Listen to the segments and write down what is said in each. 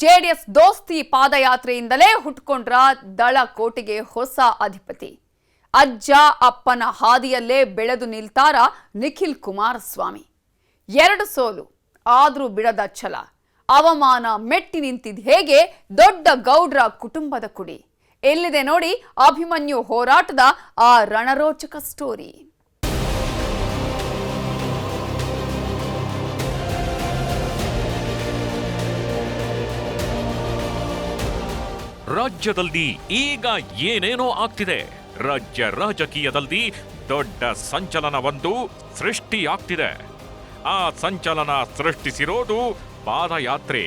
JDS ದೋಸ್ತಿ ಪಾದಯಾತ್ರೆಯಿಂದಲೇ ಹುಟ್ಕೊಂಡ್ರ ದಳ ಕೋಟೆಗೆ ಹೊಸ ಅಧಿಪತಿ. ಅಜ್ಜ ಅಪ್ಪನ ಹಾದಿಯಲ್ಲೇ ಬೆಳೆದು ನಿಲ್ತಾರ ನಿಖಿಲ್ ಕುಮಾರಸ್ವಾಮಿ. 2 ಸೋಲು ಆದ್ರೂ ಬಿಡದ ಛಲ, ಅವಮಾನ ಮೆಟ್ಟಿ ನಿಂತಿದ್ ಹೇಗೆ ದೊಡ್ಡ ಗೌಡ್ರ ಕುಟುಂಬದ ಕುಡಿ. ಎಲ್ಲಿದೆ ನೋಡಿ ಅಭಿಮನ್ಯು ಹೋರಾಟದ ಆ ರಣರೋಚಕ ಸ್ಟೋರಿ. ರಾಜ್ಯದಲ್ಲಿ ಈಗ ಏನೇನೋ ಆಗ್ತಿದೆ. ರಾಜ್ಯ ರಾಜಕೀಯದಲ್ಲಿ ದೊಡ್ಡ ಸಂಚಲನವೊಂದು ಸೃಷ್ಟಿಯಾಗ್ತಿದೆ. ಆ ಸಂಚಲನ ಸೃಷ್ಟಿಸಿರೋದು ಪಾದಯಾತ್ರೆ.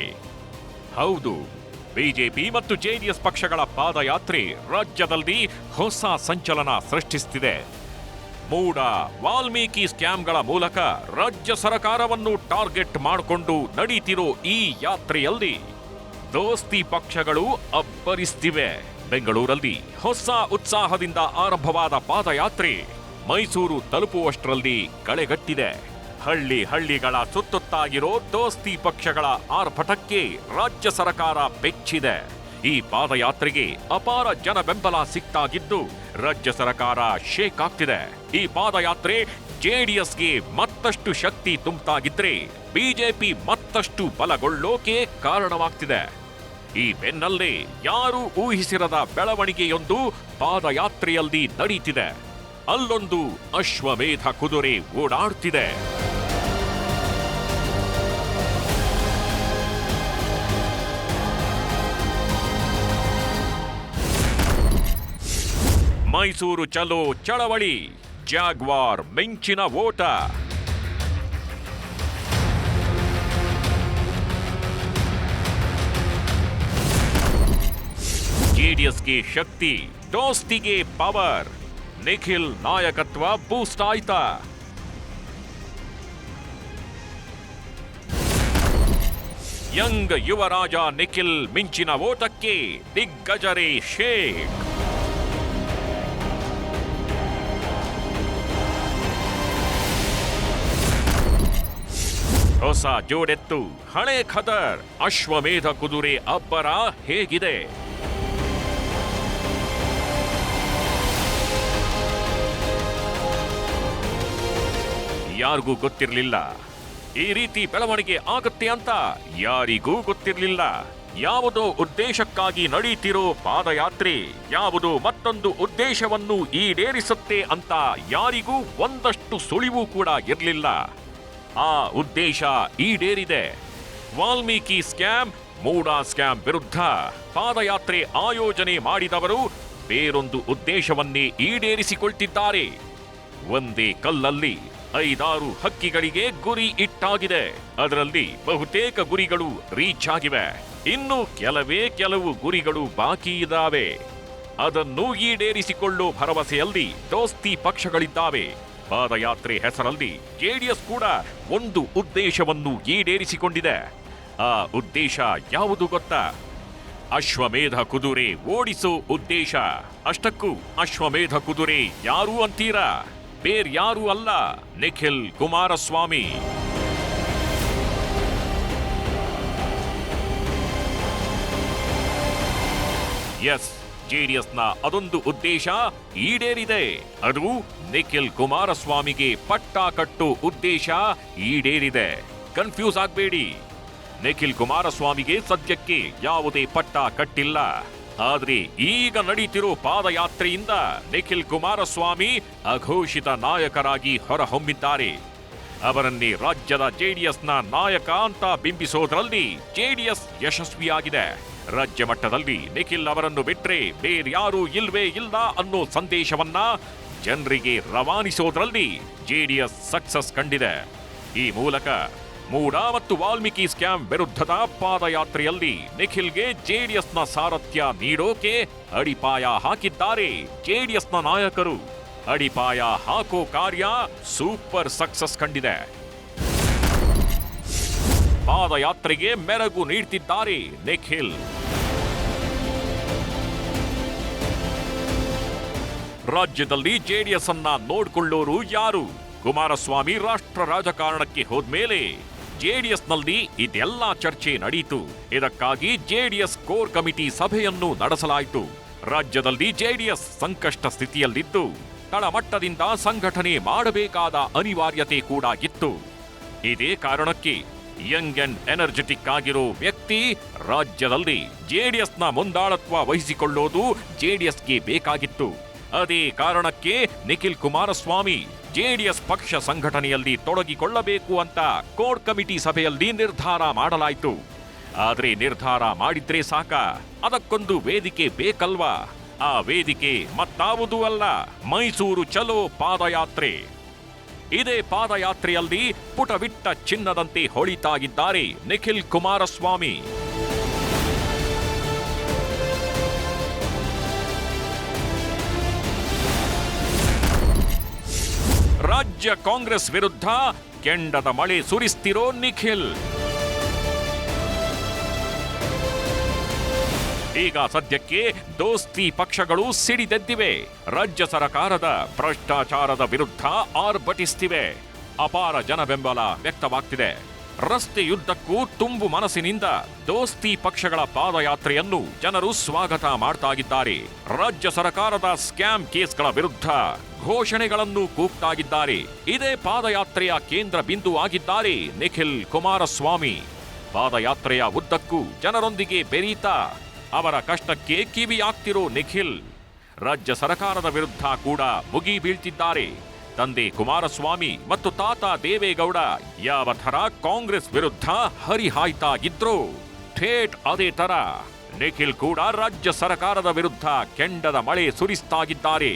ಹೌದು, ಬಿಜೆಪಿ ಮತ್ತು ಜೆಡಿಎಸ್ ಪಕ್ಷಗಳ ಪಾದಯಾತ್ರೆ ರಾಜ್ಯದಲ್ಲಿ ಹೊಸ ಸಂಚಲನ ಸೃಷ್ಟಿಸುತ್ತಿದೆ. ಮೂಡ ವಾಲ್ಮೀಕಿ ಸ್ಕ್ಯಾಮ್ಗಳ ಮೂಲಕ ರಾಜ್ಯ ಸರ್ಕಾರವನ್ನು ಟಾರ್ಗೆಟ್ ಮಾಡಿಕೊಂಡು ನಡೀತಿರೋ ಈ ಯಾತ್ರೆಯಲ್ಲಿ ದೋಸ್ತಿ ಪಕ್ಷಗಳು ಅಬ್ಬರಿಸ್ತಿವೆ. ಬೆಂಗಳೂರಲ್ಲಿ ಹೊಸ ಉತ್ಸಾಹದಿಂದ ಆರಂಭವಾದ ಪಾದಯಾತ್ರೆ ಮೈಸೂರು ತಲುಪುವಷ್ಟರಲ್ಲಿ ಕಳೆಗಟ್ಟಿದೆ. ಹಳ್ಳಿಗಳ ಸುತ್ತುತ್ತಾಗಿರೋ ದೋಸ್ತಿ ಪಕ್ಷಗಳ ಆರ್ಭಟಕ್ಕೆ ರಾಜ್ಯ ಸರ್ಕಾರ ಬೆಚ್ಚಿದೆ. ಈ ಪಾದಯಾತ್ರೆಗೆ ಅಪಾರ ಜನ ಬೆಂಬಲ ಸಿಕ್ತಾಗಿದ್ದು ರಾಜ್ಯ ಸರ್ಕಾರ ಶೇಕ್ ಆಗ್ತಿದೆ. ಈ ಪಾದಯಾತ್ರೆ ಜೆಡಿಎಸ್ಗೆ ಮತ್ತಷ್ಟು ಶಕ್ತಿ ತುಂಬುತ್ತಾಗಿದ್ರೆ ಬಿಜೆಪಿ ಮತ್ತಷ್ಟು ಬಲಗೊಳ್ಳೋಕೆ ಕಾರಣವಾಗ್ತಿದೆ. ಈ ಬೆನ್ನಲ್ಲೇ ಯಾರೂ ಊಹಿಸಿರದ ಬೆಳವಣಿಗೆಯೊಂದು ಪಾದಯಾತ್ರೆಯಲ್ಲಿ ನಡೀತಿದೆ. ಅಲ್ಲೊಂದು ಅಶ್ವಮೇಧ ಕುದುರೆ ಓಡಾಡ್ತಿದೆ. ಮೈಸೂರು ಚಲೋ ಚಳವಳಿ, ಜಾಗ್ವಾರ್ ಮಿಂಚಿನ ಓಟ. ಜೆಡಿಎಸ್ಗೆ ಶಕ್ತಿ, ದೋಸ್ತಿಗೆ ಪವರ್. ನಿಖಿಲ್ ನಾಯಕತ್ವ ಬೂಸ್ಟ್ ಆಯ್ತಾ? ಯಂಗ್ ಯುವರಾಜ ನಿಖಿಲ್ ಮಿಂಚಿನ ಓಟಕ್ಕೆ ದಿಗ್ಗಜರೇ ಶೇಕ್. ಹೊಸ ಜೋಡೆತ್ತು, ಹಳೆ ಖದರ್, ಅಶ್ವಮೇಧ ಕುದುರೆ ಅಬ್ಬರ ಹೇಗಿದೆ? ಯಾರಿಗೂ ಗೊತ್ತಿರಲಿಲ್ಲ ಈ ರೀತಿ ಬೆಳವಣಿಗೆ ಆಗುತ್ತೆ ಅಂತ. ಯಾರಿಗೂ ಗೊತ್ತಿರಲಿಲ್ಲ. ಯಾವುದೋ ಉದ್ದೇಶಕ್ಕಾಗಿ ನಡೀತಿರೋ ಪಾದಯಾತ್ರೆ ಯಾವುದೋ ಮತ್ತೊಂದು ಉದ್ದೇಶವನ್ನು ಈಡೇರಿಸುತ್ತೆ ಅಂತ ಯಾರಿಗೂ ಒಂದಷ್ಟು ಸುಳಿವು ಕೂಡ ಇರಲಿಲ್ಲ. ಆ ಉದ್ದೇಶ ಈಡೇರಿದೆ. ವಾಲ್ಮೀಕಿ ಸ್ಕ್ಯಾಮ್, ಮೂಡ ಸ್ಕ್ಯಾಮ್ ವಿರುದ್ಧ ಪಾದಯಾತ್ರೆ ಆಯೋಜನೆ ಮಾಡಿದವರು ಬೇರೊಂದು ಉದ್ದೇಶವನ್ನೇ ಈಡೇರಿಸಿಕೊಳ್ತಿದ್ದಾರೆ. ಒಂದೇ ಕಲ್ಲಲ್ಲಿ 5-6 ಹಕ್ಕಿಗಳಿಗೆ ಗುರಿ ಇಟ್ಟಾಗಿದೆ. ಅದರಲ್ಲಿ ಬಹುತೇಕ ಗುರಿಗಳು ರೀಚ್ ಆಗಿವೆ. ಇನ್ನು ಕೆಲವು ಗುರಿಗಳು ಬಾಕಿ ಇದ್ದಾವೆ. ಅದನ್ನು ಈಡೇರಿಸಿಕೊಳ್ಳೋ ಭರವಸೆಯಲ್ಲಿ ದೋಸ್ತಿ ಪಕ್ಷಗಳಿದ್ದಾವೆ. ಪಾದಯಾತ್ರೆ ಹೆಸರಲ್ಲಿ ಜೆಡಿಎಸ್ ಕೂಡ ಒಂದು ಉದ್ದೇಶವನ್ನು ಈಡೇರಿಸಿಕೊಂಡಿದೆ. ಆ ಉದ್ದೇಶ ಯಾವುದು ಗೊತ್ತಾ? ಅಶ್ವಮೇಧ ಕುದುರೆ ಓಡಿಸೋ ಉದ್ದೇಶ. ಅಷ್ಟಕ್ಕೂ ಅಶ್ವಮೇಧ ಕುದುರೆ ಯಾರು ಅಂತೀರಾ? ಬೇರ್ಯಾರೂ ಅಲ್ಲ, ನಿಖಿಲ್ ಕುಮಾರಸ್ವಾಮಿ. ಎಸ್, ಜೆಡಿಎಸ್ನ ಅದೊಂದು ಉದ್ದೇಶ ಈಡೇರಿದೆ. ಅದು ನಿಖಿಲ್ ಕುಮಾರಸ್ವಾಮಿಗೆ ಪಟ್ಟ ಕಟ್ಟೋ ಉದ್ದೇಶ ಈಡೇರಿದೆ. ಕನ್ಫ್ಯೂಸ್ ಆಗಬೇಡಿ, ನಿಖಿಲ್ ಕುಮಾರಸ್ವಾಮಿಗೆ ಸದ್ಯಕ್ಕೆ ಯಾವುದೇ ಪಟ್ಟ ಕಟ್ಟಿಲ್ಲ. ಆದ್ರೆ ಈಗ ನಡೀತಿರೋ ಪಾದಯಾತ್ರೆಯಿಂದ ನಿಖಿಲ್ ಕುಮಾರಸ್ವಾಮಿ ಅಘೋಷಿತ ನಾಯಕರಾಗಿ ಹೊರಹೊಮ್ಮಿದ್ದಾರೆ. ಅವರನ್ನೇ ರಾಜ್ಯದ ಜೆಡಿಎಸ್ನ ನಾಯಕ ಅಂತ ಬಿಂಬಿಸೋದ್ರಲ್ಲಿ ಜೆಡಿಎಸ್ ಯಶಸ್ವಿಯಾಗಿದೆ. ರಾಜ್ಯ ಮಟ್ಟದಲ್ಲಿ ನಿಖಿಲ್ ಅವರನ್ನು ಬಿಟ್ರೆ ಬೇರ್ಯಾರೂ ಇಲ್ವೇ ಇಲ್ಲ ಅನ್ನೋ ಸಂದೇಶವನ್ನ ಜನರಿಗೆ ರವಾನಿಸೋದ್ರಲ್ಲಿ ಜೆಡಿಎಸ್ ಸಕ್ಸಸ್ ಕಂಡಿದೆ. ಈ ಮೂಲಕ ಮೂಡ ಮತ್ತು ವಾಲ್ಮೀಕಿ ಸ್ಕ್ಯಾಮ್ ವಿರುದ್ಧದ ಪಾದಯಾತ್ರೆಯಲ್ಲಿ ನಿಖಿಲ್ಗೆ ಜೆಡಿಎಸ್ನ ಸಾರಥ್ಯ ನೀಡೋಕೆ ಅಡಿಪಾಯ ಹಾಕಿದ್ದಾರೆ ಜೆಡಿಎಸ್ನ ನಾಯಕರು. ಅಡಿಪಾಯ ಹಾಕೋ ಕಾರ್ಯ ಸೂಪರ್ ಸಕ್ಸಸ್ ಕಂಡಿದೆ. ಪಾದಯಾತ್ರೆಗೆ ಮೆರಗು ನೀಡ್ತಿದ್ದಾರೆ ನಿಖಿಲ್. ರಾಜ್ಯದಲ್ಲಿ ಜೆಡಿಎಸ್ ಅನ್ನ ನೋಡ್ಕೊಳ್ಳೋರು ಯಾರು? ಕುಮಾರಸ್ವಾಮಿ ರಾಷ್ಟ್ರ ರಾಜಕಾರಣಕ್ಕೆ ಹೋದ್ಮೇಲೆ ಜೆಡಿಎಸ್ನಲ್ಲಿ ಇದೆಲ್ಲ ಚರ್ಚೆ ನಡೆಯಿತು. ಇದಕ್ಕಾಗಿ ಜೆಡಿಎಸ್ ಕೋರ್ ಕಮಿಟಿ ಸಭೆಯನ್ನು ನಡೆಸಲಾಯಿತು. ರಾಜ್ಯದಲ್ಲಿ ಜೆಡಿಎಸ್ ಸಂಕಷ್ಟ ಸ್ಥಿತಿಯಲ್ಲಿದ್ದು ತಳಮಟ್ಟದಿಂದ ಸಂಘಟನೆ ಮಾಡಬೇಕಾದ ಅನಿವಾರ್ಯತೆ ಕೂಡ ಇತ್ತು. ಇದೇ ಕಾರಣಕ್ಕೆ ಯಂಗ್ ಅಂಡ್ ಎನರ್ಜೆಟಿಕ್ ಆಗಿರೋ ವ್ಯಕ್ತಿ ರಾಜ್ಯದಲ್ಲಿ ಜೆಡಿಎಸ್ನ ಮುಂದಾಳತ್ವ ವಹಿಸಿಕೊಳ್ಳೋದು ಜೆಡಿಎಸ್ಗೆ ಬೇಕಾಗಿತ್ತು. ಅದೇ ಕಾರಣಕ್ಕೆ ನಿಖಿಲ್ ಕುಮಾರಸ್ವಾಮಿ ಜೆಡಿಎಸ್ ಪಕ್ಷ ಸಂಘಟನೆಯಲ್ಲಿ ತೊಡಗಿಕೊಳ್ಳಬೇಕು ಅಂತ ಕೋರ್ ಕಮಿಟಿ ಸಭೆಯಲ್ಲಿ ನಿರ್ಧಾರ ಮಾಡಲಾಯಿತು. ಆದ್ರೆ ನಿರ್ಧಾರ ಮಾಡಿದ್ರೆ ಸಾಕ, ಅದಕ್ಕೊಂದು ವೇದಿಕೆ ಬೇಕಲ್ವಾ? ಆ ವೇದಿಕೆ ಮತ್ತಾವುದೂ ಅಲ್ಲ, ಮೈಸೂರು ಚಲೋ ಪಾದಯಾತ್ರೆ. ಇದೇ ಪಾದಯಾತ್ರೆಯಲ್ಲಿ ಪುಟವಿಟ್ಟ ಚಿನ್ನದಂತೆ ಹೊಳಿತಾ ಇದ್ದಾರೆ ನಿಖಿಲ್ ಕುಮಾರಸ್ವಾಮಿ. ರಾಜ್ಯ ಕಾಂಗ್ರೆಸ್ ವಿರುದ್ಧ ಕೆಂಡದ ಮಳೆ ಸುರಿಸ್ತಿರೋ ನಿಖಿಲ್. ಈಗ ಸದ್ಯಕ್ಕೆ ದೋಸ್ತಿ ಪಕ್ಷಗಳು ಸಿಡಿದೆದ್ದಿವೆ. ರಾಜ್ಯ ಸರ್ಕಾರದ ಭ್ರಷ್ಟಾಚಾರದ ವಿರುದ್ಧ ಆರ್ಭಟಿಸ್ತಿವೆ. ಅಪಾರ ಜನಬೆಂಬಲ ವ್ಯಕ್ತವಾಗ್ತಿದೆ. ರಸ್ತೆಯುದ್ದಕ್ಕೂ ತುಂಬು ಮನಸ್ಸಿನಿಂದ ದೋಸ್ತಿ ಪಕ್ಷಗಳ ಪಾದಯಾತ್ರೆಯನ್ನು ಜನರು ಸ್ವಾಗತ ಮಾಡ್ತಾ ಇದ್ದಾರೆ. ರಾಜ್ಯ ಸರ್ಕಾರದ ಸ್ಕ್ಯಾಮ್ ಕೇಸ್ಗಳ ವಿರುದ್ಧ ಘೋಷಣೆಗಳನ್ನು ಕೂಗ್ತಾಗಿದ್ದಾರೆ. ಇದೇ ಪಾದಯಾತ್ರೆಯ ಕೇಂದ್ರ ಬಿಂದು ಆಗಿದ್ದಾರೆ ನಿಖಿಲ್ ಕುಮಾರಸ್ವಾಮಿ. ಪಾದಯಾತ್ರೆಯ ಉದ್ದಕ್ಕೂ ಜನರೊಂದಿಗೆ ಬೆರೀತಾ ಅವರ ಕಷ್ಟಕ್ಕೆ ಕಿವಿಯಾಗ್ತಿರೋ ನಿಖಿಲ್ ರಾಜ್ಯ ಸರ್ಕಾರದ ವಿರುದ್ಧ ಕೂಡ ಮುಗಿ ಬೀಳ್ತಿದ್ದಾರೆ. ತಂದೆ ಕುಮಾರಸ್ವಾಮಿ ಮತ್ತು ತಾತ ದೇವೇಗೌಡ ಯಾವ ಥರ ಕಾಂಗ್ರೆಸ್ ವಿರುದ್ಧ ಹರಿಹಾಯ್ತಾ ಇದ್ರು, ಥೇಟ್ ಅದೇ ತರ ನಿಖಿಲ್ ಕೂಡ ರಾಜ್ಯ ಸರ್ಕಾರದ ವಿರುದ್ಧ ಕೆಂಡದ ಮಳೆ ಸುರಿಸ್ತಾಗಿದ್ದಾರೆ.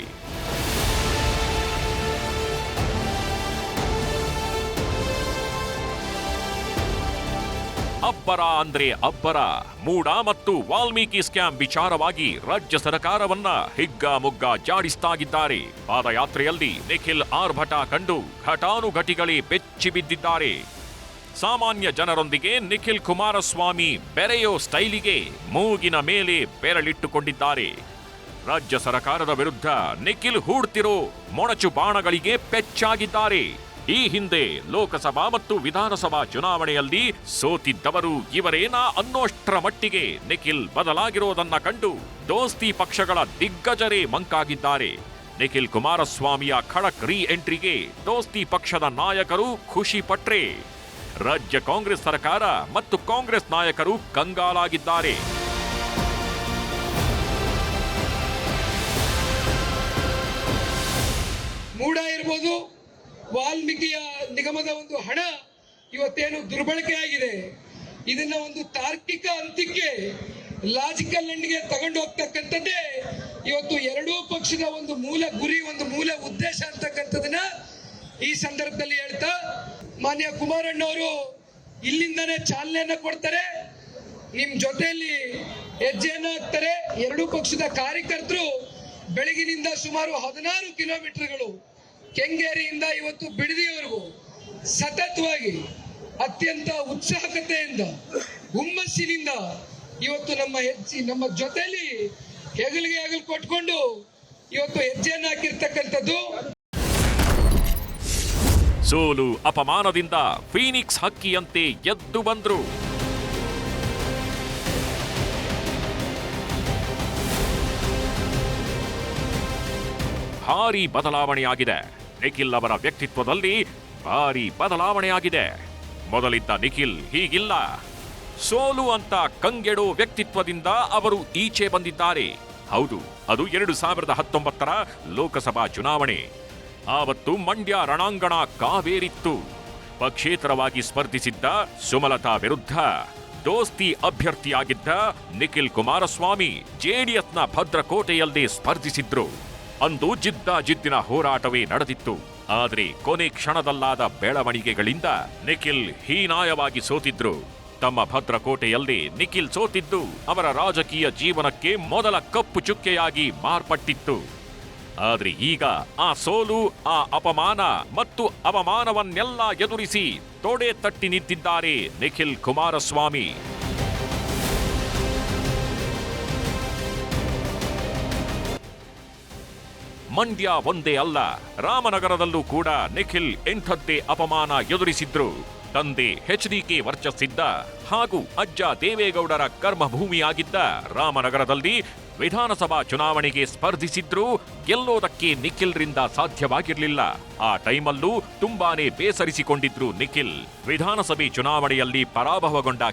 ಅಬ್ಬರ ಅಂದ್ರೆ ಅಬ್ಬರ. ಮೂಡ ಮತ್ತು ವಾಲ್ಮೀಕಿ ಸ್ಕ್ಯಾಮ್ ವಿಚಾರವಾಗಿ ರಾಜ್ಯ ಸರ್ಕಾರವನ್ನ ಹಿಗ್ಗಾಮುಗ್ಗಾ ಜಾಡಿಸ್ತಾಗಿದ್ದಾರೆ. ಪಾದಯಾತ್ರೆಯಲ್ಲಿ ನಿಖಿಲ್ ಆರ್ಭಟ ಕಂಡು ಘಟಾನುಘಟಿಗಳೇ ಬೆಚ್ಚಿ ಬಿದ್ದಿದ್ದಾರೆ. ಸಾಮಾನ್ಯ ಜನರೊಂದಿಗೆ ನಿಖಿಲ್ ಕುಮಾರಸ್ವಾಮಿ ಬೆರೆಯೋ ಸ್ಟೈಲಿಗೆ ಮೂಗಿನ ಮೇಲೆ ಬೆರಳಿಟ್ಟುಕೊಂಡಿದ್ದಾರೆ. ರಾಜ್ಯ ಸರ್ಕಾರದ ವಿರುದ್ಧ ನಿಖಿಲ್ ಹೂಡ್ತಿರೋ ಮೊಣಚು ಬಾಣಗಳಿಗೆ ಪೆಚ್ಚಾಗಿದ್ದಾರೆ. ಈ ಹಿಂದೆ ಲೋಕಸಭಾ ಮತ್ತು ವಿಧಾನಸಭಾ ಚುನಾವಣೆಯಲ್ಲಿ ಸೋತಿದ್ದವರು ಇವರೇನಾ ಅನ್ನೋಷ್ಟರ ಮಟ್ಟಿಗೆ ನಿಖಿಲ್ ಬದಲಾಗಿರೋದನ್ನ ಕಂಡು ದೋಸ್ತಿ ಪಕ್ಷಗಳ ದಿಗ್ಗಜರೇ ಮಂಕಾಗಿದ್ದಾರೆ. ನಿಖಿಲ್ ಕುಮಾರಸ್ವಾಮಿಯ ಖಡಕ್ ರೀ ಎಂಟ್ರಿಗೆ ದೋಸ್ತಿ ಪಕ್ಷದ ನಾಯಕರು ಖುಷಿ ಪಟ್ರೆ, ರಾಜ್ಯ ಕಾಂಗ್ರೆಸ್ ಸರ್ಕಾರ ಮತ್ತು ಕಾಂಗ್ರೆಸ್ ನಾಯಕರು ಕಂಗಾಲಾಗಿದ್ದಾರೆ. ಮೂಡ ಇರಬಹುದು, ವಾಲ್ಮೀಕಿಯ ನಿಗಮದ ಒಂದು ಹಣ ಇವತ್ತೇನು ದುರ್ಬಳಕೆ ಆಗಿದೆ, ಇದನ್ನ ಒಂದು ತಾರ್ಕಿಕ ಅಂತ್ಯಕ್ಕೆ ಲಾಜಿಕಲ್ ಎಂಡ್ಗೆ ತಗೊಂಡು ಹೋಗ್ತಕ್ಕಂಥದ್ದೇ ಇವತ್ತು ಎರಡೂ ಪಕ್ಷದ ಒಂದು ಮೂಲ ಗುರಿ, ಒಂದು ಮೂಲ ಉದ್ದೇಶ ಅಂತಕ್ಕಂಥದನ್ನ ಈ ಸಂದರ್ಭದಲ್ಲಿ ಹೇಳ್ತಾ, ಮಾನ್ಯ ಕುಮಾರಣ್ಣವರು ಇಲ್ಲಿಂದನೇ ಚಾಲನೆಯನ್ನ ಕೊಡ್ತಾರೆ, ನಿಮ್ ಜೊತೆಯಲ್ಲಿ ಹೆಜ್ಜೆಯನ್ನ ಹಾಕ್ತಾರೆ. ಎರಡೂ ಪಕ್ಷದ ಕಾರ್ಯಕರ್ತರು ಬೆಳಗಿನಿಂದ ಸುಮಾರು 16 ಕಿಲೋಮೀಟರ್ಗಳು ಕೆಂಗೇರಿಯಿಂದ ಇವತ್ತು ಬಿಡದಿಯವರೆಗೂ ಸತತವಾಗಿ ಅತ್ಯಂತ ಉತ್ಸಾಹಕತೆಯಿಂದ ಹುಮ್ಮಸ್ಸಿನಿಂದ ಇವತ್ತು ನಮ್ಮ ಜೊತೆಯಲ್ಲಿ ಹೆಗಲಿಗೆ ಹೆಗಲು ಕೊಟ್ಕೊಂಡು ಇವತ್ತು ಹೆಜ್ಜೆಯನ್ನು ಹಾಕಿರ್ತಕ್ಕಂಥದ್ದು. ಸೋಲು ಅಪಮಾನದಿಂದ ಫೀನಿಕ್ಸ್ ಹಕ್ಕಿಯಂತೆ ಎದ್ದು ಬಂದ್ರು. ಭಾರಿ ಬದಲಾವಣೆಯಾಗಿದೆ. ನಿಖಿಲ್ ಅವರ ವ್ಯಕ್ತಿತ್ವದಲ್ಲಿ ಭಾರಿ ಬದಲಾವಣೆಯಾಗಿದೆ. ಮೊದಲಿದ್ದ ನಿಖಿಲ್ ಹೀಗಿಲ್ಲ. ಸೋಲು ಅಂತ ಕಂಗೆಡೋ ವ್ಯಕ್ತಿತ್ವದಿಂದ ಅವರು ಈಚೆ ಬಂದಿದ್ದಾರೆ. ಹೌದು, ಅದು 2019ರ ಲೋಕಸಭಾ ಚುನಾವಣೆ. ಆವತ್ತು ಮಂಡ್ಯ ರಣಾಂಗಣ ಕಾವೇರಿತ್ತು. ಪಕ್ಷೇತರವಾಗಿ ಸ್ಪರ್ಧಿಸಿದ್ದ ಸುಮಲತಾ ವಿರುದ್ಧ ದೋಸ್ತಿ ಅಭ್ಯರ್ಥಿಯಾಗಿದ್ದ ನಿಖಿಲ್ ಕುಮಾರಸ್ವಾಮಿ ಜೆಡಿಎಸ್ನ ಭದ್ರಕೋಟೆಯಲ್ಲೇ ಸ್ಪರ್ಧಿಸಿದ್ರು. ಅಂದು ಜಿದ್ದಿನ ಹೋರಾಟವೇ ನಡೆದಿತ್ತು. ಆದರೆ ಕೊನೆ ಕ್ಷಣದಲ್ಲಾದ ಬೆಳವಣಿಗೆಗಳಿಂದ ನಿಖಿಲ್ ಹೀನಾಯವಾಗಿ ಸೋತಿದ್ರು. ತಮ್ಮ ಭದ್ರಕೋಟೆಯಲ್ಲಿ ನಿಖಿಲ್ ಸೋತಿದ್ದು ಅವರ ರಾಜಕೀಯ ಜೀವನಕ್ಕೆ ಮೊದಲ ಕಪ್ಪು ಚುಕ್ಕೆಯಾಗಿ ಮಾರ್ಪಟ್ಟಿತ್ತು. ಆದ್ರೆ ಈಗ ಆ ಸೋಲು, ಆ ಅಪಮಾನ ಮತ್ತು ಅವಮಾನವನ್ನೆಲ್ಲ ಎದುರಿಸಿ ತೊಡೆ ತಟ್ಟಿ ನಿಂತಿದ್ದಾರೆ ನಿಖಿಲ್ ಕುಮಾರಸ್ವಾಮಿ. ಮಂಡ್ಯ ಒಂದೇ ಅಲ್ಲ, ರಾಮನಗರದಲ್ಲೂ ಕೂಡ ನಿಖಿಲ್ ಎಂಥದ್ದೇ ಅಪಮಾನ ಎದುರಿಸಿದ್ರು. ತಂದೆ ಎಚ್ಡಿಕೆ ವರ್ಚಸ್ಸಿದ್ದ ಹಾಗೂ ಅಜ್ಜ ದೇವೇಗೌಡರ ಕರ್ಮಭೂಮಿಯಾಗಿದ್ದ ರಾಮನಗರದಲ್ಲಿ ವಿಧಾನಸಭಾ ಚುನಾವಣೆಗೆ ಸ್ಪರ್ಧಿಸಿದ್ರೂ ಗೆಲ್ಲೋದಕ್ಕೆ ನಿಖಿಲ್ರಿಂದ ಸಾಧ್ಯವಾಗಿರಲಿಲ್ಲ. ಆ ಟೈಮಲ್ಲೂ ತುಂಬಾನೇ ಬೇಸರಿಸಿಕೊಂಡಿದ್ರು ನಿಖಿಲ್. ವಿಧಾನಸಭೆ ಚುನಾವಣೆಯಲ್ಲಿ ಪರಾಭವಗೊಂಡ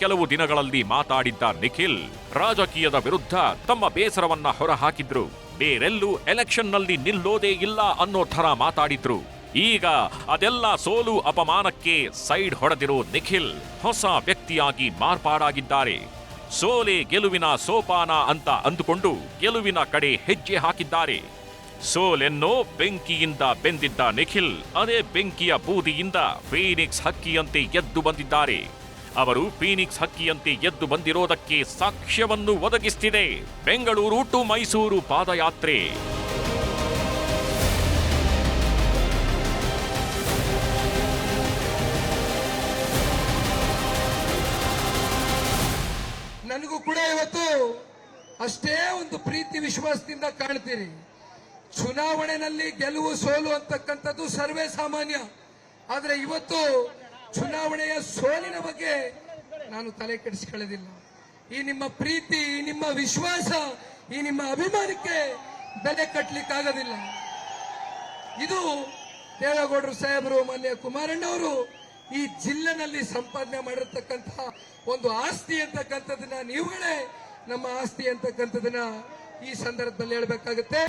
ಕೆಲವು ದಿನಗಳಲ್ಲಿ ಮಾತಾಡಿದ್ದ ನಿಖಿಲ್ ರಾಜಕೀಯದ ವಿರುದ್ಧ ತಮ್ಮ ಬೇಸರವನ್ನ ಹೊರಹಾಕಿದ್ರು. ಬೇರೆಲ್ಲೂ ಎಲೆಕ್ಷನ್ನಲ್ಲಿ ನಿಲ್ಲೋದೇ ಇಲ್ಲ ಅನ್ನೋ ಥರ ಮಾತಾಡಿದ್ರು. ಈಗ ಅದೆಲ್ಲ ಸೋಲು ಅಪಮಾನಕ್ಕೆ ಸೈಡ್ ಹೊಡೆದಿರೋ ನಿಖಿಲ್ ಹೊಸ ವ್ಯಕ್ತಿಯಾಗಿ ಮಾರ್ಪಾಡಾಗಿದ್ದಾರೆ. ಸೋಲೆ ಗೆಲುವಿನ ಸೋಪಾನ ಅಂತ ಅಂದುಕೊಂಡು ಗೆಲುವಿನ ಕಡೆ ಹೆಜ್ಜೆ ಹಾಕಿದ್ದಾರೆ. ಸೋಲೆನ್ನೋ ಬೆಂಕಿಯಿಂದ ಬೆಂದಿದ್ದ ನಿಖಿಲ್ ಅದೇ ಬೆಂಕಿಯ ಬೂದಿಯಿಂದ ಫೀನಿಕ್ಸ್ ಹಕ್ಕಿಯಂತೆ ಎದ್ದು ಬಂದಿದ್ದಾರೆ. ಅವರು ಫೀನಿಕ್ಸ್ ಹಕ್ಕಿಯಂತೆ ಎದ್ದು ಬಂದಿರೋದಕ್ಕೆ ಸಾಕ್ಷ್ಯವನ್ನು ಒದಗಿಸ್ತಿದೆ ಬೆಂಗಳೂರು ಟು ಮೈಸೂರು ಪಾದಯಾತ್ರೆ. ನನಗೂ ಕೂಡ ಇವತ್ತು ಅಷ್ಟೇ ಒಂದು ಪ್ರೀತಿ ವಿಶ್ವಾಸದಿಂದ ಕಾಣ್ತೀರಿ. ಚುನಾವಣೆಯಲ್ಲಿ ಗೆಲುವು ಸೋಲು ಅಂತಕ್ಕಂಥದ್ದು ಸರ್ವೇ ಸಾಮಾನ್ಯ. ಆದರೆ ಇವತ್ತು ಚುನಾವಣೆಯ ಸೋಲಿನ ಬಗ್ಗೆ ನಾನು ತಲೆ ಕೆಡಿಸಿಕೊಳ್ಳೋದಿಲ್ಲ. ಈ ನಿಮ್ಮ ಪ್ರೀತಿ, ಈ ನಿಮ್ಮ ವಿಶ್ವಾಸ, ಈ ನಿಮ್ಮ ಅಭಿಮಾನಕ್ಕೆ ಬೆಲೆ ಕಟ್ಟಲಿಕ್ಕಾಗೋದಿಲ್ಲ. ಇದು ದೇವೇಗೌಡರು ಸಾಹೇಬರು, ಮಾನ್ಯ ಕುಮಾರಣ್ಣವರು ಈ ಜಿಲ್ಲೆನಲ್ಲಿ ಸಂಪಾದನೆ ಮಾಡಿರ್ತಕ್ಕಂತಹ ಒಂದು ಆಸ್ತಿ ಅಂತಕ್ಕಂಥದನ್ನ ನೀವುಗಳೇ ನಮ್ಮ ಆಸ್ತಿ ಅಂತಕ್ಕಂಥದನ್ನ ಈ ಸಂದರ್ಭದಲ್ಲಿ ಹೇಳಬೇಕಾಗುತ್ತೆ.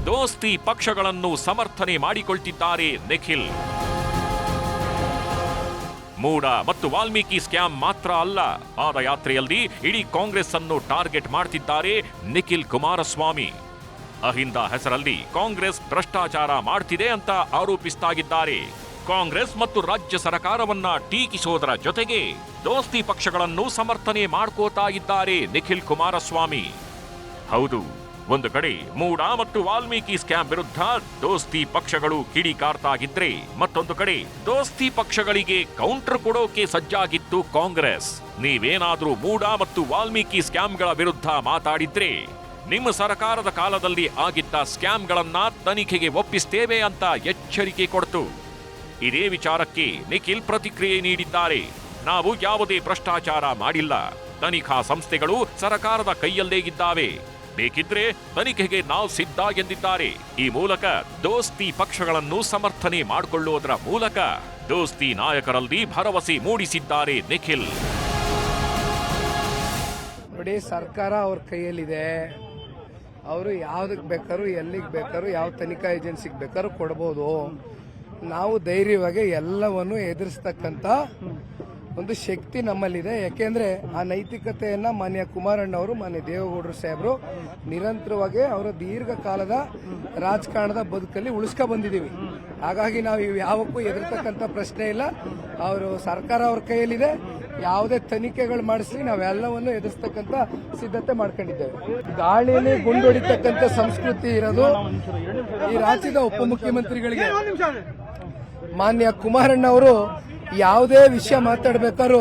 ದೋಸ್ತಿ ಪಕ್ಷಗಳನ್ನು ಸಮರ್ಥನೆ ಮಾಡಿಕೊಳ್ತಿದ್ದಾರೆ ನಿಖಿಲ್. ಮೂಡ ಮತ್ತು ವಾಲ್ಮೀಕಿ ಸ್ಕ್ಯಾಮ್ ಮಾತ್ರ ಅಲ್ಲ, ಪಾದಯಾತ್ರೆಯಲ್ಲಿ ಇಡೀ ಕಾಂಗ್ರೆಸ್ ಅನ್ನು ಟಾರ್ಗೆಟ್ ಮಾಡ್ತಿದ್ದಾರೆ ನಿಖಿಲ್ ಕುಮಾರಸ್ವಾಮಿ. ಅಹಿಂದ ಹೆಸರಲ್ಲಿ ಕಾಂಗ್ರೆಸ್ ಭ್ರಷ್ಟಾಚಾರ ಮಾಡ್ತಿದೆ ಅಂತ ಆರೋಪಿಸ್ತಾಗಿದ್ದಾರೆ. ಕಾಂಗ್ರೆಸ್ ಮತ್ತು ರಾಜ್ಯ ಸರ್ಕಾರವನ್ನ ಟೀಕಿಸೋದರ ಜೊತೆಗೆ ದೋಸ್ತಿ ಪಕ್ಷಗಳನ್ನು ಸಮರ್ಥನೆ ಮಾಡ್ಕೋತಾ ಇದ್ದಾರೆ ನಿಖಿಲ್ ಕುಮಾರಸ್ವಾಮಿ. ಹೌದು, ಒಂದು ಕಡೆ ಮೂಡ ಮತ್ತು ವಾಲ್ಮೀಕಿ ಸ್ಕ್ಯಾಮ್ ವಿರುದ್ಧ ದೋಸ್ತಿ ಪಕ್ಷಗಳು ಕಿಡಿಕಾರ್ತಾಗಿದ್ರೆ, ಮತ್ತೊಂದು ಕಡೆ ದೋಸ್ತಿ ಪಕ್ಷಗಳಿಗೆ ಕೌಂಟರ್ ಕೊಡೋಕೆ ಸಜ್ಜಾಗಿತ್ತು ಕಾಂಗ್ರೆಸ್. ನೀವೇನಾದ್ರೂ ಮೂಡ ಮತ್ತು ವಾಲ್ಮೀಕಿ ಸ್ಕ್ಯಾಮ್ಗಳ ವಿರುದ್ಧ ಮಾತಾಡಿದ್ರೆ ನಿಮ್ಮ ಸರ್ಕಾರದ ಕಾಲದಲ್ಲಿ ಆಗಿದ್ದ ಸ್ಕ್ಯಾಮ್ಗಳನ್ನ ತನಿಖೆಗೆ ಒಪ್ಪಿಸ್ತೇವೆ ಅಂತ ಎಚ್ಚರಿಕೆ ಕೊಡ್ತು. ಇದೇ ವಿಚಾರಕ್ಕೆ ನಿಖಿಲ್ ಪ್ರತಿಕ್ರಿಯೆ ನೀಡಿದ್ದಾರೆ. ನಾವು ಯಾವುದೇ ಭ್ರಷ್ಟಾಚಾರ ಮಾಡಿಲ್ಲ, ತನಿಖಾ ಸಂಸ್ಥೆಗಳು ಸರ್ಕಾರದ ಕೈಯಲ್ಲೇ ಇದ್ದಾವೆ, ಬೇಕಿದ್ರೆ ತನಿಖೆಗೆ ನಾವು ಸಿದ್ಧ ಎಂದಿದ್ದಾರೆ. ಈ ಮೂಲಕ ದೋಸ್ತಿ ಪಕ್ಷಗಳನ್ನು ಸಮರ್ಥನೆ ಮಾಡಿಕೊಳ್ಳುವುದರ ಮೂಲಕ ದೋಸ್ತಿ ನಾಯಕರಲ್ಲಿ ಭರವಸೆ ಮೂಡಿಸಿದ್ದಾರೆ ನಿಖಿಲ್. ನೋಡಿ, ಸರ್ಕಾರ ಅವ್ರ ಕೈಯಲ್ಲಿದೆ. ಅವರು ಯಾವ್ದಕ್ಕೆ ಬೇಕಾದ್ರೂ, ಎಲ್ಲಿಗೆ ಬೇಕಾದ್ರೂ, ಯಾವ ತನಿಖಾ ಏಜೆನ್ಸಿಗೆ ಬೇಕಾದ್ರೂ ಕೊಡ್ಬೋದು. ನಾವು ಧೈರ್ಯವಾಗಿ ಎಲ್ಲವನ್ನು ಎದುರಿಸ್ತಕ್ಕಂಥ ಒಂದು ಶಕ್ತಿ ನಮ್ಮಲ್ಲಿದೆ. ಯಾಕೆಂದ್ರೆ ಆ ನೈತಿಕತೆಯನ್ನ ಮಾನ್ಯ ಕುಮಾರಣ್ಣವರು, ಮಾನ್ಯ ದೇವೇಗೌಡರು ಸಾಹೇಬರು ನಿರಂತರವಾಗಿ ಅವರ ದೀರ್ಘಕಾಲದ ರಾಜಕಾರಣದ ಬದುಕಲ್ಲಿ ಉಳಿಸ್ಕೊ ಬಂದಿದ್ದೀವಿ. ಹಾಗಾಗಿ ನಾವು ಇವು ಯಾವಕ್ಕೂ ಎದುರ್ತಕ್ಕಂಥ ಪ್ರಶ್ನೆ ಇಲ್ಲ. ಅವರು ಸರ್ಕಾರ ಅವ್ರ ಕೈಯಲ್ಲಿದೆ. ಯಾವುದೇ ತನಿಖೆಗಳು ಮಾಡಿಸಿ ನಾವೆಲ್ಲವನ್ನು ಎದುರಿಸ್ತಕ್ಕಂಥ ಸಿದ್ಧತೆ ಮಾಡ್ಕೊಂಡಿದ್ದೇವೆ. ಗಾಳಿಯಲ್ಲಿ ಗುಂಡೊಡಿತಕ್ಕಂಥ ಸಂಸ್ಕೃತಿ ಇರೋದು ಈ ರಾಜ್ಯದ ಉಪಮುಖ್ಯಮಂತ್ರಿಗಳಿಗೆ. ಮಾನ್ಯ ಕುಮಾರಣ್ಣವರು ಯಾವುದೇ ವಿಷಯ ಮಾತಾಡಬೇಕಾದ್ರೂ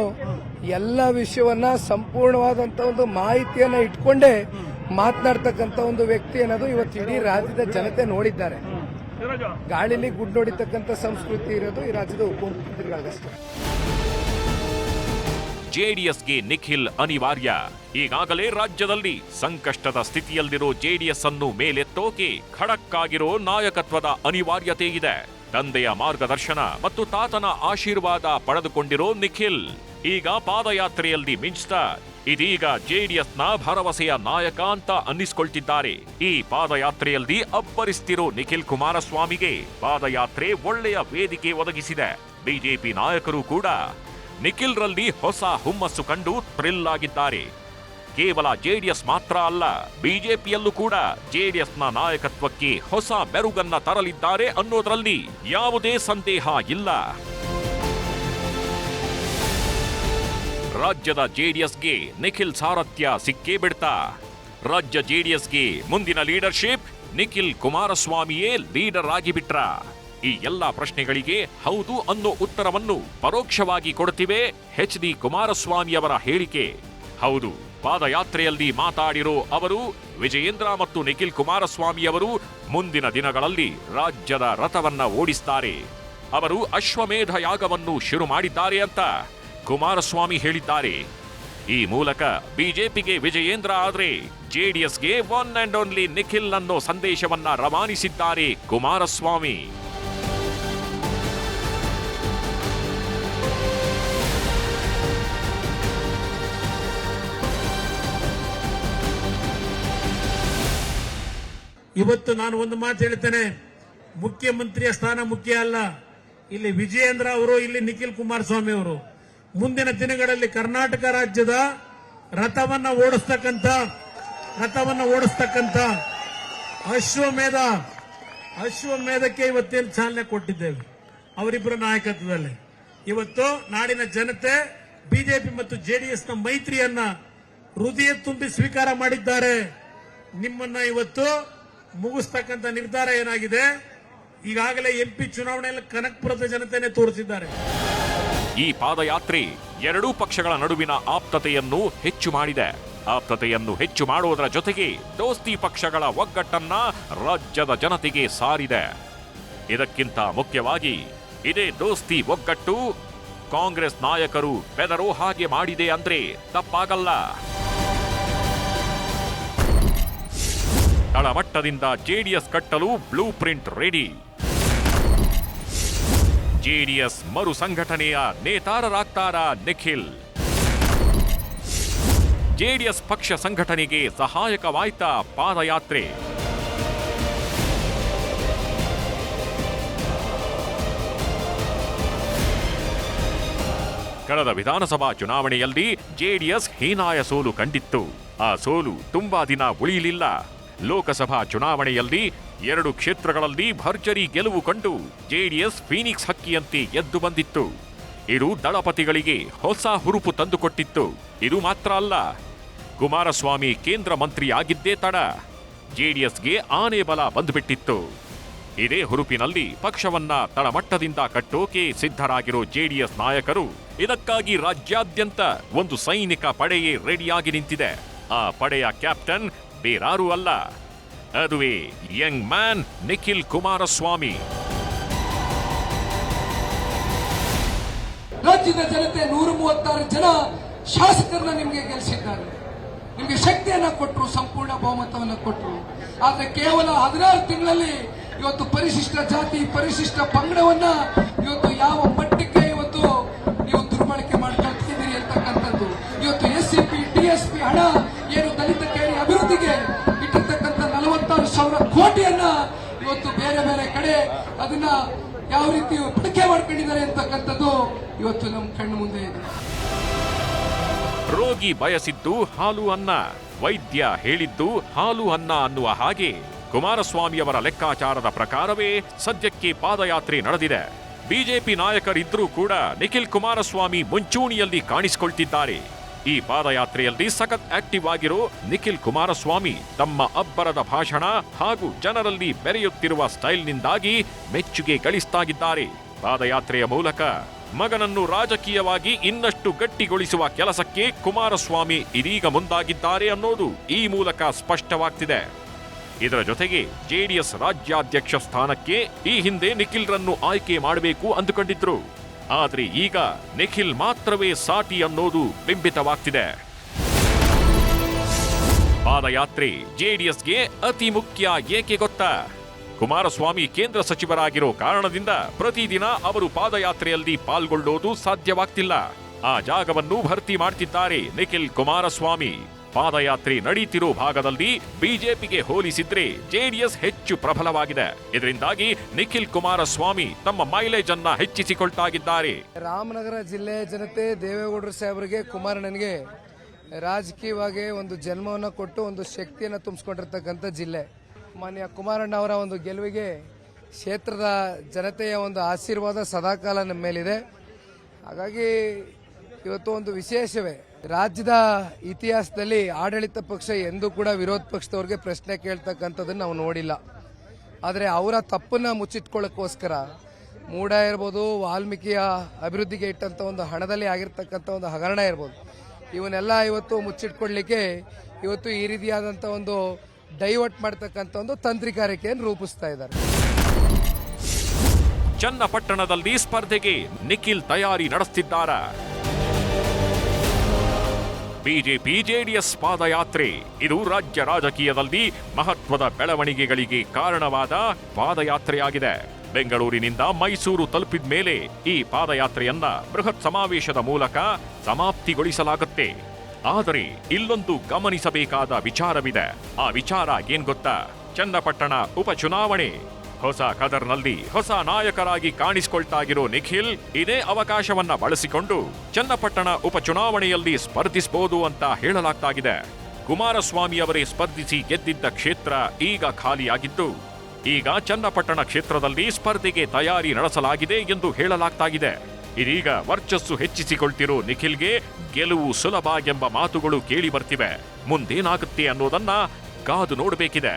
ಎಲ್ಲ ವಿಷಯವನ್ನ ಸಂಪೂರ್ಣವಾದಂತ ಒಂದು ಮಾಹಿತಿಯನ್ನ ಇಟ್ಕೊಂಡೇ ಮಾತನಾಡ್ತಕ್ಕಂಥ ಒಂದು ವ್ಯಕ್ತಿ ಅನ್ನೋದು ಇವತ್ತು ಇಡೀ ರಾಜ್ಯದ ಜನತೆ ನೋಡಿದ್ದಾರೆ. ಗಾಳಿಲಿ ಗುಂಡೊಡಿತಕ್ಕಂಥ ಸಂಸ್ಕೃತಿ ಇರೋದು ಈ ರಾಜ್ಯದ ಉಪಮುಖ್ಯಮಂತ್ರಿಗಳಿಗಷ್ಟೇ. ಜೆಡಿಎಸ್ಗೆ ನಿಖಿಲ್ ಅನಿವಾರ್ಯ. ಈಗಾಗಲೇ ರಾಜ್ಯದಲ್ಲಿ ಸಂಕಷ್ಟದ ಸ್ಥಿತಿಯಲ್ಲಿರೋ ಜೆಡಿಎಸ್ ಅನ್ನು ಮೇಲೆತ್ತೋಕೆ ಖಡಕ್ ಆಗಿರೋ ನಾಯಕತ್ವದ ಅನಿವಾರ್ಯತೆ ಇದೆ. ತಂದೆಯ ಮಾರ್ಗದರ್ಶನ ಮತ್ತು ತಾತನ ಆಶೀರ್ವಾದ ಪಡೆದುಕೊಂಡಿರೋ ನಿಖಿಲ್ ಈಗ ಪಾದಯಾತ್ರೆಯಲ್ಲಿ ಮಿಂಚ್ತಾ ಇದೀಗ ಜೆಡಿಎಸ್ನ ಭರವಸೆಯ ನಾಯಕ ಅಂತ ಅನ್ನಿಸ್ಕೊಳ್ತಿದ್ದಾರೆ. ಈ ಪಾದಯಾತ್ರೆಯಲ್ಲಿ ಅಬ್ಬರಿಸ್ತಿರೋ ನಿಖಿಲ್ ಕುಮಾರಸ್ವಾಮಿಗೆ ಪಾದಯಾತ್ರೆ ಒಳ್ಳೆಯ ವೇದಿಕೆ ಒದಗಿಸಿದೆ. ಬಿಜೆಪಿ ನಾಯಕರು ಕೂಡ ನಿಖಿಲ್ ರಲ್ಲಿ ಹೊಸ ಹುಮ್ಮಸ್ಸು ಕಂಡು ಥ್ರಿಲ್ ಆಗಿದ್ದಾರೆ. ಕೇವಲ ಜೆಡಿಎಸ್ ಮಾತ್ರ ಅಲ್ಲ, ಬಿಜೆಪಿಯಲ್ಲೂ ಕೂಡ ಜೆಡಿಎಸ್ನ ನಾಯಕತ್ವಕ್ಕೆ ಹೊಸ ಮೆರುಗನ್ನ ತರಲಿದ್ದಾರೆ ಅನ್ನೋದ್ರಲ್ಲಿ ಯಾವುದೇ ಸಂದೇಹ ಇಲ್ಲ. ರಾಜ್ಯದ ಜೆಡಿಎಸ್ಗೆ ನಿಖಿಲ್ ಸಾರಥ್ಯ ಸಿಕ್ಕೇ ಬಿಡ್ತಾ. ರಾಜ್ಯ ಜೆಡಿಎಸ್ಗೆ ಮುಂದಿನ ಲೀಡರ್ಶಿಪ್ ನಿಖಿಲ್ ಕುಮಾರಸ್ವಾಮಿಯೇ ಲೀಡರ್ ಆಗಿಬಿಟ್ರ? ಈ ಎಲ್ಲಾ ಪ್ರಶ್ನೆಗಳಿಗೆ ಹೌದು ಅನ್ನೋ ಉತ್ತರವನ್ನು ಪರೋಕ್ಷವಾಗಿ ಕೊಡುತ್ತಿವೆ ಎಚ್.ಡಿ. ಕುಮಾರಸ್ವಾಮಿಯವರ ಹೇಳಿಕೆ. ಹೌದು, ಪಾದಯಾತ್ರೆಯಲ್ಲಿ ಮಾತಾಡಿರೋ ಅವರು ವಿಜಯೇಂದ್ರ ಮತ್ತು ನಿಖಿಲ್ ಕುಮಾರಸ್ವಾಮಿಯವರು ಮುಂದಿನ ದಿನಗಳಲ್ಲಿ ರಾಜ್ಯದ ರಥವನ್ನ ಓಡಿಸ್ತಾರೆ. ಅವರು ಅಶ್ವಮೇಧ ಯಾಗವನ್ನು ಶುರು ಮಾಡಿದ್ದಾರೆ ಅಂತ ಕುಮಾರಸ್ವಾಮಿ ಹೇಳಿದ್ದಾರೆ. ಈ ಮೂಲಕ ಬಿಜೆಪಿಗೆ ವಿಜಯೇಂದ್ರ ಆದ್ರೆ ಜೆಡಿಎಸ್ಗೆ ಒನ್ ಅಂಡ್ ಓನ್ಲಿ ನಿಖಿಲ್ ಅನ್ನೋ ಸಂದೇಶವನ್ನ ರವಾನಿಸಿದ್ದಾರೆ ಕುಮಾರಸ್ವಾಮಿ. ಇವತ್ತು ನಾನು ಒಂದು ಮಾತು ಹೇಳ್ತೇನೆ, ಮುಖ್ಯಮಂತ್ರಿಯ ಸ್ಥಾನ ಮುಖ್ಯ ಅಲ್ಲ. ಇಲ್ಲಿ ವಿಜಯೇಂದ್ರ ಅವರು, ಇಲ್ಲಿ ನಿಖಿಲ್ ಕುಮಾರಸ್ವಾಮಿ ಅವರು ಮುಂದಿನ ದಿನಗಳಲ್ಲಿ ಕರ್ನಾಟಕ ರಾಜ್ಯದ ರಥವನ್ನ ಓಡಿಸ್ತಕ್ಕಂಥ ಅಶ್ವಮೇಧಕ್ಕೆ ಇವತ್ತೇನು ಚಾಲನೆ ಕೊಟ್ಟಿದ್ದೇವೆ ಅವರಿಬ್ಬರ ನಾಯಕತ್ವದಲ್ಲಿ. ಇವತ್ತು ನಾಡಿನ ಜನತೆ ಬಿಜೆಪಿ ಮತ್ತು ಜೆಡಿಎಸ್ನ ಮೈತ್ರಿಯನ್ನ ಹೃದಯ ತುಂಬಿ ಸ್ವೀಕಾರ ಮಾಡಿದ್ದಾರೆ. ನಿಮ್ಮನ್ನ ಇವತ್ತು ಮುಗಿಸ್ತಕ್ಕಂಥ ನಿರ್ಧಾರ ಏನಾಗಿದೆ, ಈಗಾಗಲೇ ಎಂಪಿ ಚುನಾವಣೆಯಲ್ಲಿ ಕನಕಪುರದ ಜನತೆನೇ ತೋರಿಸಿದ್ದಾರೆ. ಈ ಪಾದಯಾತ್ರೆ ಎರಡೂ ಪಕ್ಷಗಳ ನಡುವಿನ ಆಪ್ತತೆಯನ್ನು ಹೆಚ್ಚು ಮಾಡಿದೆ. ಆಪ್ತತೆಯನ್ನು ಹೆಚ್ಚು ಮಾಡುವುದರ ಜೊತೆಗೆ ದೋಸ್ತಿ ಪಕ್ಷಗಳ ಒಗ್ಗಟ್ಟನ್ನ ರಾಜ್ಯದ ಜನತೆಗೆ ಸಾರಿದೆ. ಇದಕ್ಕಿಂತ ಮುಖ್ಯವಾಗಿ ಇದೇ ದೋಸ್ತಿ ಒಗ್ಗಟ್ಟು ಕಾಂಗ್ರೆಸ್ ನಾಯಕರು ಬೆದರೋ ಹಾಗೆ ಮಾಡಿದೆ ಅಂದ್ರೆ ತಪ್ಪಾಗಲ್ಲ. ತಳಮಟ್ಟದಿಂದ ಜೆಡಿಎಸ್ ಕಟ್ಟಲು ಬ್ಲೂ ಪ್ರಿಂಟ್ ರೆಡಿ. ಜೆಡಿಎಸ್ ಮರು ಸಂಘಟನೆಯ ನೇತಾರರಾಗ್ತಾರಾ ನಿಖಿಲ್? ಜೆಡಿಎಸ್ ಪಕ್ಷ ಸಂಘಟನೆಗೆ ಸಹಾಯಕವಾಯ್ತಾ ಪಾದಯಾತ್ರೆ? ಕಳೆದ ವಿಧಾನಸಭಾ ಚುನಾವಣೆಯಲ್ಲಿ ಜೆಡಿಎಸ್ ಹೀನಾಯ ಸೋಲು ಕಂಡಿತ್ತು. ಆ ಸೋಲು ತುಂಬಾ ದಿನ ಉಳಿಯಲಿಲ್ಲ. ಲೋಕಸಭಾ ಚುನಾವಣೆಯಲ್ಲಿ 2 ಕ್ಷೇತ್ರಗಳಲ್ಲಿ ಭರ್ಜರಿ ಗೆಲುವು ಕಂಡು ಜೆಡಿಎಸ್ ಫೀನಿಕ್ಸ್ ಹಕ್ಕಿಯಂತೆ ಎದ್ದು ಬಂದಿತ್ತು. ಇದು ದಳಪತಿಗಳಿಗೆ ಹೊಸ ಹುರುಪು ತಂದುಕೊಟ್ಟಿತ್ತು. ಇದು ಮಾತ್ರ ಅಲ್ಲ, ಕುಮಾರಸ್ವಾಮಿ ಕೇಂದ್ರ ಮಂತ್ರಿ ಆಗಿದ್ದೇ ತಡ ಜೆಡಿಎಸ್ಗೆ ಆನೆ ಬಲ ಬಂದುಬಿಟ್ಟಿತ್ತು. ಇದೇ ಹುರುಪಿನಲ್ಲಿ ಪಕ್ಷವನ್ನ ತಳಮಟ್ಟದಿಂದ ಕಟ್ಟೋಕೆ ಸಿದ್ಧರಾಗಿರೋ ಜೆಡಿಎಸ್ ನಾಯಕರು ಇದಕ್ಕಾಗಿ ರಾಜ್ಯಾದ್ಯಂತ ಒಂದು ಸೈನಿಕ ಪಡೆಯೇ ರೆಡಿಯಾಗಿ ನಿಂತಿದೆ. ಆ ಪಡೆಯ ಕ್ಯಾಪ್ಟನ್ ಬೇರಾರೂ ಅಲ್ಲ, ಅದುವೇ ಯಂಗ್ ಮ್ಯಾನ್ ನಿಖಿಲ್ ಕುಮಾರಸ್ವಾಮಿ. ರಾಜ್ಯದ ಜನತೆ 136 ಜನ ಶಾಸಕರನ್ನ ನಿಮಗೆ ಗೆಲ್ಲಿಸಿದ್ದಾರೆ. ನಿಮಗೆ ಶಕ್ತಿಯನ್ನ ಕೊಟ್ಟರು, ಸಂಪೂರ್ಣ ಬಹುಮತವನ್ನು ಕೊಟ್ಟರು. ಆದ್ರೆ ಕೇವಲ 16 ತಿಂಗಳಲ್ಲಿ ಇವತ್ತು ಪರಿಶಿಷ್ಟ ಜಾತಿ, ಪರಿಶಿಷ್ಟ ಪಂಗಡವನ್ನ ಇವತ್ತು ಯಾವ ಮಟ್ಟಕ್ಕೆ ಇವತ್ತು ನೀವು ದುರ್ಬಳಕೆ ಮಾಡ್ಕೊಳ್ತಿದ್ದೀರಿ ಅಂತಕ್ಕಂಥದ್ದು. ಇವತ್ತು SCP, DSP ಹಣ ಏನು ದಲಿತ ಕೇರಿ ಅಭಿವೃದ್ಧಿಗೆ ಇಟ್ಟಿರ್ತಕ್ಕಂಥ 46,000 ಕೋಟಿಯನ್ನ ಇವತ್ತು ಬೇರೆ ಬೇರೆ ಕಡೆ ಅದನ್ನ ಯಾವ ರೀತಿ ಬಳಕೆ ಮಾಡ್ಕೊಂಡಿದ್ದಾರೆ ಅಂತಕ್ಕಂಥದ್ದು ಇವತ್ತು ನಮ್ಮ ಕಣ್ಣು ಮುಂದೆ ಇದೆ. ರೋಗಿ ಬಯಸಿದ್ದು ಹಾಲು ಅನ್ನ, ವೈದ್ಯ ಹೇಳಿದ್ದು ಹಾಲು ಅನ್ನ ಅನ್ನುವ ಹಾಗೆ ಕುಮಾರಸ್ವಾಮಿಯವರ ಲೆಕ್ಕಾಚಾರದ ಪ್ರಕಾರವೇ ಸದ್ಯಕ್ಕೆ ಪಾದಯಾತ್ರೆ ನಡೆದಿದೆ. ಬಿಜೆಪಿ ನಾಯಕರಿದ್ರೂ ಕೂಡ ನಿಖಿಲ್ ಕುಮಾರಸ್ವಾಮಿ ಮುಂಚೂಣಿಯಲ್ಲಿ ಕಾಣಿಸಿಕೊಳ್ತಿದ್ದಾರೆ. ಈ ಪಾದಯಾತ್ರೆಯಲ್ಲಿ ಸಖತ್ ಆಕ್ಟಿವ್ ಆಗಿರೋ ನಿಖಿಲ್ ಕುಮಾರಸ್ವಾಮಿ ತಮ್ಮ ಅಬ್ಬರದ ಭಾಷಣ ಹಾಗೂ ಜನರಲ್ಲಿ ಬೆರೆಯುತ್ತಿರುವ ಸ್ಟೈಲ್ನಿಂದಾಗಿ ಮೆಚ್ಚುಗೆ ಗಳಿಸ್ತಾಗಿದ್ದಾರೆ. ಪಾದಯಾತ್ರೆಯ ಮೂಲಕ ಮಗನನ್ನು ರಾಜಕೀಯವಾಗಿ ಇನ್ನಷ್ಟು ಗಟ್ಟಿಗೊಳಿಸುವ ಕೆಲಸಕ್ಕೆ ಕುಮಾರಸ್ವಾಮಿ ಇದೀಗ ಮುಂದಾಗಿದ್ದಾರೆ ಅನ್ನೋದು ಈ ಮೂಲಕ ಸ್ಪಷ್ಟವಾಗ್ತಿದೆ. ಇದರ ಜೊತೆಗೆ ಜೆಡಿಎಸ್ ರಾಜ್ಯಾಧ್ಯಕ್ಷ ಸ್ಥಾನಕ್ಕೆ ಈ ಹಿಂದೆ ನಿಖಿಲ್ರನ್ನು ಆಯ್ಕೆ ಮಾಡಬೇಕು ಅಂದುಕೊಂಡಿದ್ರು. ಆದ್ರೆ ಈಗ ನಿಖಿಲ್ ಮಾತ್ರವೇ ಸಾಟಿ ಅನ್ನೋದು ಬಿಂಬಿತವಾಗ್ತಿದೆ. ಪಾದಯಾತ್ರೆ ಜೆಡಿಎಸ್ಗೆ ಅತಿ ಮುಖ್ಯ ಏಕೆ ಗೊತ್ತಾ? ಕುಮಾರಸ್ವಾಮಿ ಕೇಂದ್ರ ಸಚಿವರಾಗಿರೋ ಕಾರಣದಿಂದ ಪ್ರತಿದಿನ ಅವರು ಪಾದಯಾತ್ರೆಯಲ್ಲಿ ಪಾಲ್ಗೊಳ್ಳೋದು ಸಾಧ್ಯವಾಗ್ತಿಲ್ಲ. ಆ ಜಾಗವನ್ನು ಭರ್ತಿ ಮಾಡ್ತಿದ್ದಾರೆ ನಿಖಿಲ್ ಕುಮಾರಸ್ವಾಮಿ. ಪಾದಯಾತ್ರೆ ನಡೀತಿರೋ ಭಾಗದಲ್ಲಿ ಬಿಜೆಪಿಗೆ ಹೋಲಿಸಿದ್ರೆ ಜೆಡಿಎಸ್ ಹೆಚ್ಚು ಪ್ರಬಲವಾಗಿದೆ. ಇದರಿಂದಾಗಿ ನಿಖಿಲ್ ಕುಮಾರಸ್ವಾಮಿ ತಮ್ಮ ಮೈಲೇಜ್ ಅನ್ನ ಹೆಚ್ಚಿಸಿಕೊಳ್ತಾಗಿದ್ದಾರೆ. ರಾಮನಗರ ಜಿಲ್ಲೆಯ ಜನತೆ ದೇವೇಗೌಡರು ಸಾಹೇಬರಿಗೆ, ಕುಮಾರಣ್ಣನಿಗೆ ರಾಜಕೀಯವಾಗಿ ಒಂದು ಜನ್ಮವನ್ನು ಕೊಟ್ಟು ಒಂದು ಶಕ್ತಿಯನ್ನು ತುಂಬಿಸ್ಕೊಂಡಿರ್ತಕ್ಕಂಥ ಜಿಲ್ಲೆ. ಮಾನ್ಯ ಕುಮಾರಣ್ಣ ಅವರ ಒಂದು ಗೆಲುವಿಗೆ ಕ್ಷೇತ್ರದ ಜನತೆಯ ಒಂದು ಆಶೀರ್ವಾದ ಸದಾಕಾಲ ನಮ್ಮ ಮೇಲಿದೆ. ಹಾಗಾಗಿ ಇವತ್ತು ಒಂದು ವಿಶೇಷವೇ. ರಾಜ್ಯದ ಇತಿಹಾಸದಲ್ಲಿ ಆಡಳಿತ ಪಕ್ಷ ಎಂದೂ ಕೂಡ ವಿರೋಧ ಪಕ್ಷದವ್ರಿಗೆ ಪ್ರಶ್ನೆ ಕೇಳ್ತಕ್ಕಂಥದ್ದನ್ನು ನಾವು ನೋಡಿಲ್ಲ. ಆದರೆ ಅವರ ತಪ್ಪನ್ನ ಮುಚ್ಚಿಟ್ಕೊಳ್ಳೋಕ್ಕೋಸ್ಕರ ಮೂಡ ಇರ್ಬೋದು, ವಾಲ್ಮೀಕಿಯ ಅಭಿವೃದ್ಧಿಗೆ ಇಟ್ಟಂಥ ಒಂದು ಹಣದಲ್ಲಿ ಆಗಿರ್ತಕ್ಕಂಥ ಒಂದು ಹಗರಣ ಇರ್ಬೋದು, ಇವನ್ನೆಲ್ಲ ಇವತ್ತು ಮುಚ್ಚಿಟ್ಕೊಳ್ಳಿಕ್ಕೆ ಇವತ್ತು ಈ ರೀತಿಯಾದಂಥ ಒಂದು ಡೈವರ್ಟ್ ಮಾಡ್ತಕ್ಕಂಥ ಒಂದು ತಂತ್ರಿಕಾರಿಕೆಯನ್ನು ರೂಪಿಸ್ತಾ ಇದ್ದಾರೆ. ಚನ್ನಪಟ್ಟಣದಲ್ಲಿ ಸ್ಪರ್ಧೆಗೆ ನಿಖಿಲ್ ತಯಾರಿ ನಡೆಸುತ್ತಿದ್ದಾರೆ. ಬಿಜೆಪಿ ಜೆಡಿಎಸ್ ಪಾದಯಾತ್ರೆ ಇದು ರಾಜ್ಯ ರಾಜಕೀಯದಲ್ಲಿ ಮಹತ್ವದ ಬೆಳವಣಿಗೆಗಳಿಗೆ ಕಾರಣವಾದ ಪಾದಯಾತ್ರೆಯಾಗಿದೆ. ಬೆಂಗಳೂರಿನಿಂದ ಮೈಸೂರು ತಲುಪಿದ ಮೇಲೆ ಈ ಪಾದಯಾತ್ರೆಯನ್ನ ಬೃಹತ್ ಸಮಾವೇಶದ ಮೂಲಕ ಸಮಾಪ್ತಿಗೊಳಿಸಲಾಗುತ್ತೆ. ಆದರೆ ಇಲ್ಲೊಂದು ಗಮನಿಸಬೇಕಾದ ವಿಚಾರವಿದೆ. ಆ ವಿಚಾರ ಏನ್ ಗೊತ್ತಾ? ಚನ್ನಪಟ್ಟಣ ಉಪಚುನಾವಣೆ. ಹೊಸ ಕದರ್ನಲ್ಲಿ ಹೊಸ ನಾಯಕರಾಗಿ ಕಾಣಿಸಿಕೊಳ್ತಾ ಇರೋ ನಿಖಿಲ್ ಇದೇ ಅವಕಾಶವನ್ನ ಬಳಸಿಕೊಂಡು ಚನ್ನಪಟ್ಟಣ ಉಪಚುನಾವಣೆಯಲ್ಲಿ ಸ್ಪರ್ಧಿಸಬಹುದು ಅಂತ ಹೇಳಲಾಗ್ತಾ ಇದೆ. ಕುಮಾರಸ್ವಾಮಿ ಅವರೇ ಸ್ಪರ್ಧಿಸಿ ಗೆದ್ದಿದ್ದ ಕ್ಷೇತ್ರ ಈಗ ಖಾಲಿಯಾಗಿದ್ದು, ಈಗ ಚನ್ನಪಟ್ಟಣ ಕ್ಷೇತ್ರದಲ್ಲಿ ಸ್ಪರ್ಧೆಗೆ ತಯಾರಿ ನಡೆಸಲಾಗಿದೆ ಎಂದು ಹೇಳಲಾಗ್ತಾ ಇದೆ. ಇದೀಗ ವರ್ಚಸ್ಸು ಹೆಚ್ಚಿಸಿಕೊಳ್ತಿರೋ ನಿಖಿಲ್ಗೆ ಗೆಲುವು ಸುಲಭ ಎಂಬ ಮಾತುಗಳು ಕೇಳಿ ಬರ್ತಿವೆ. ಮುಂದೇನಾಗುತ್ತೆ ಅನ್ನೋದನ್ನ ಕಾದು ನೋಡಬೇಕಿದೆ.